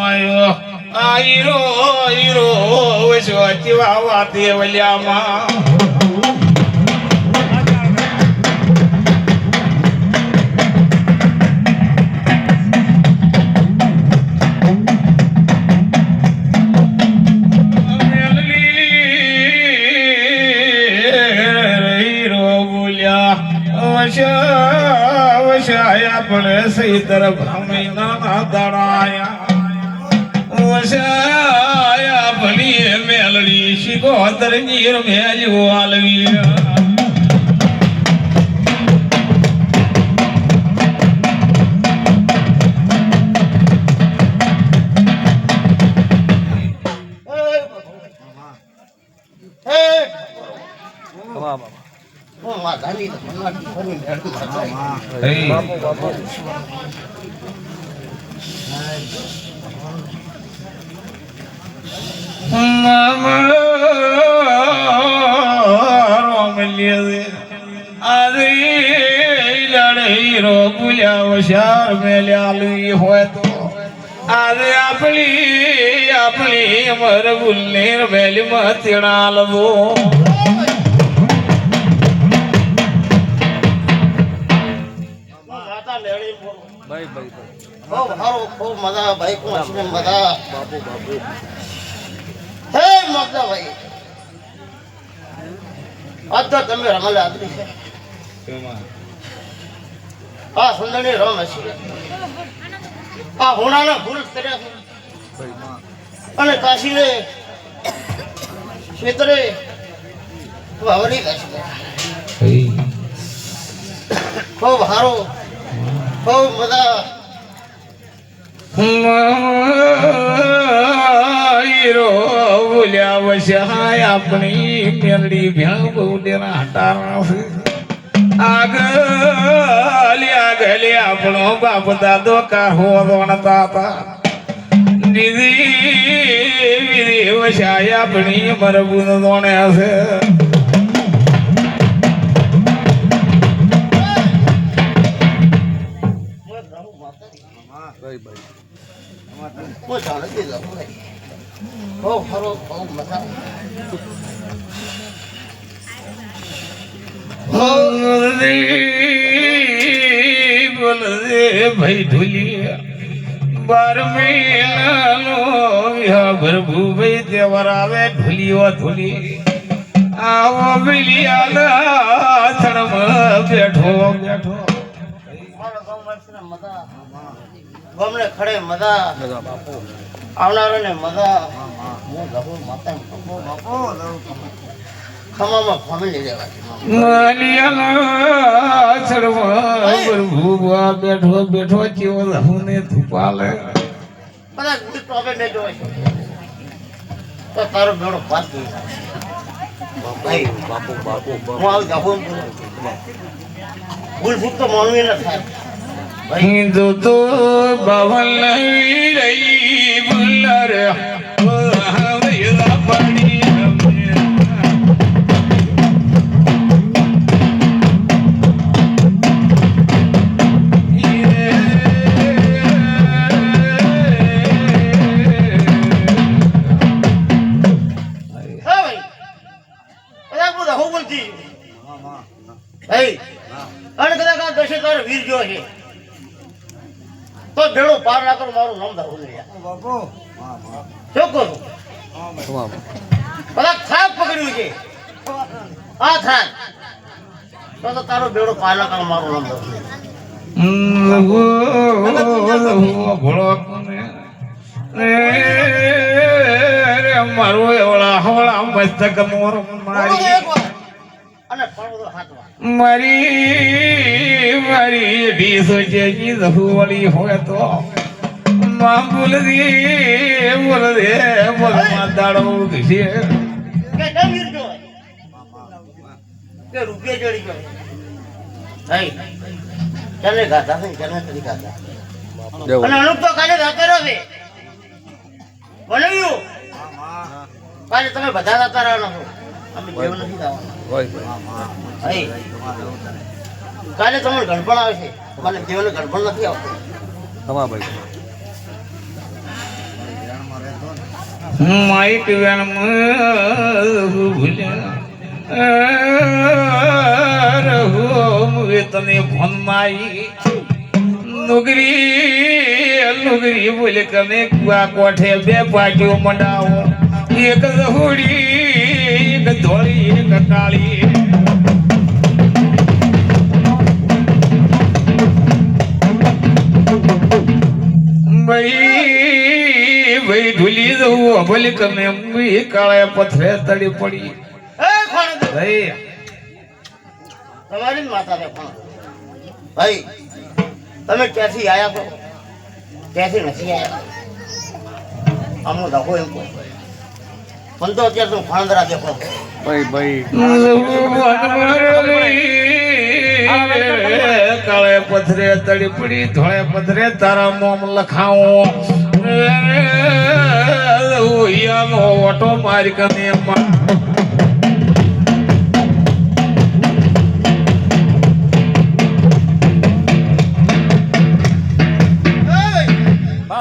આયો આયરો આયરો વસો ચીવા વાતે વલ્યામાં વશાયા પણ સહી તરફ મહિના દડાયા વશાયા ભલી મેલડી શિકોતર નીર મેલ્યો આલવી હોશિયાર મેલ્યા હોય તો આજે આપણી અમર ગુલનેર મેલી માં તેડા લવો ભાઈ હારો ખૂબ મજા ભાઈ કો અસને મજા બાપુ હે મજા ભાઈ આજ તો તમે રમલા આદરી છે આ સુંદરની રમ હશે આ હોણાના ભૂલ કર્યા અને કાશીને ક્ષેત્રે વાવરી કાશી ખૂબ હારો ખૂબ મજા બોલ્યા વશાય આપણી મેલડી ભ્યા બહુ દેના હટારા આગળ આપણો બાપ દાદો કાહો વણતા હતા દીદી વશાય આપણી મરબુન દોણે હશે ભાઈ ઢોલી 12 મહિનાનો ભરભુ ભાઈ તેવર આવે ઢોલીઓ ધોલી આવો બિલિયાના થણમાં બેઠો ગમને ખડે મજા આવનારાને મજા હું ગભો માતા બાપો ખમામાં ફામી લેવા માલિયાના થણમાં ભરભુ બેઠો કેવો રહુને ધુપાલે બધા ગુડ પ્રોબ્લેમ ને જોય તો તારો બેડો પાસ ગઈ ભાઈ બાપુ હું આવ જાઉં ભૂલ ફૂટ તો માનવી ન થાય હિન્દુ તો બાવલ રહી બુલર પડી વીર જો છે તો ભેળો પાર ના કરો મારું નામ દારૂ નહીં બાપુ શું કરું બધા થાક પકડ્યું છે આ થાક તો તારો ભેળો પાર ના કરો મારું નામ દારૂ મારું એવડા હવડા મસ્તક મોર મારી અને પડવો હાથમાં મારી ઢીસો છે વળી હોય તો માં બોલ દે માં દાડો છે કે ડમીર જો કે રૂપિયા જોડી ગયો નહીં ચાલે ગાતા છે ચાલે તરી ગાતા અને અનુપ તો કાલે ગાતો રહે બોલ્યું કાલે તમે બધા ગાતા રહો અમે દેવ નથી ગાવાના કાલે તમને ગણપણ આવે છે મને દેવને ગણપણ નથી આવતું માઇક વેણમાં ભૂલ્યા રહો તને ફોનમાઈ નુગરી બોલે કને કુવા કોઠે બે પાટીઓ મંડાવો એક રહોડી એક ધોળી એક કાળી ભાઈ ઢૂલી જવું ભલે કને કાળે પથરે તડી પડી એ કોણ ભાઈ તમારી જ માતા છે કોણ ભાઈ તમે ક્યાંથી આયા છો ક્યાંથી નથી આયા આમનો ધક્કો એમ કહો પણ તો અત્યારે તું ફાંદરા દેખો કાળે પથરે તડી પડી ધોળે પથરે તારા મોમ લખાવો ઓટો મારી કને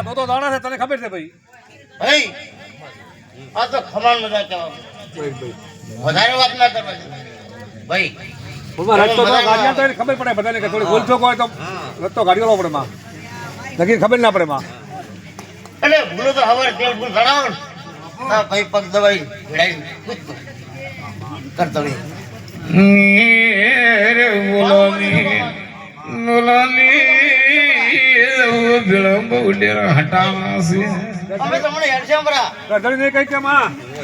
તો દાણા છે તને ખબર છે ભાઈ ભાઈ આ તો ખમાન મજા કહેવાય વધારે વાત ના કરવાની ભાઈ રસ્તો તો ગાડીઓ તો એને ખબર પડે બધાને કે થોડી ભૂલ હોય તો રસ્તો ગાડીઓ પડે માં નક્કી ખબર ના પડે માં એટલે ભૂલો તો હવે તેલ ભૂલ ગણાવો ને હા ભાઈ પગ દવાઈ ભેડાઈ કરતો નહીં વિળંબ ઉડેરા હટાવા છે અમે તમને હેડશે બરા ગધડી ને કઈ કે માં